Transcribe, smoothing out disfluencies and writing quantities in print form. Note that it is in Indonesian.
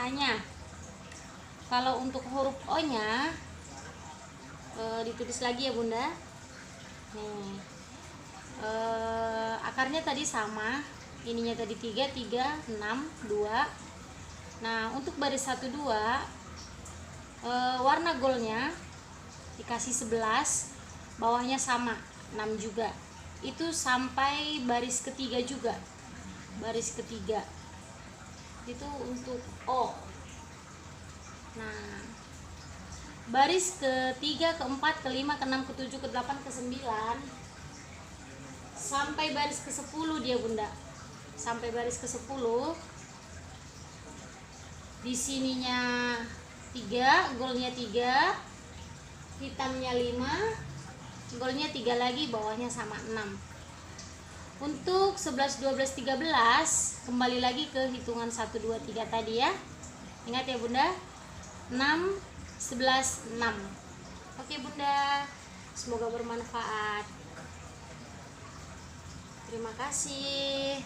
H-nya. Kalau untuk huruf O-nya ditulis lagi ya Bunda. Nih, akarnya tadi sama, ininya tadi 3, 3, 6, 2. Nah, untuk baris 1, 2, warna goldnya dikasih 11, bawahnya sama 6 juga. Itu sampai baris ketiga juga. Baris ketiga itu untuk O. Nah, baris ke-3, ke-4, ke-5, ke-6, ke-7, ke-8, ke-9 sampai baris ke-10 dia Bunda. Sampai baris ke-10. Di sininya 3, golnya 3, hitamnya 5, golnya 3 lagi, bawahnya sama 6. Untuk 11, 12, 13 kembali lagi ke hitungan 1, 2, 3 tadi ya. Ingat ya Bunda, 6, 11, 6. Oke Bunda, semoga bermanfaat. Terima kasih.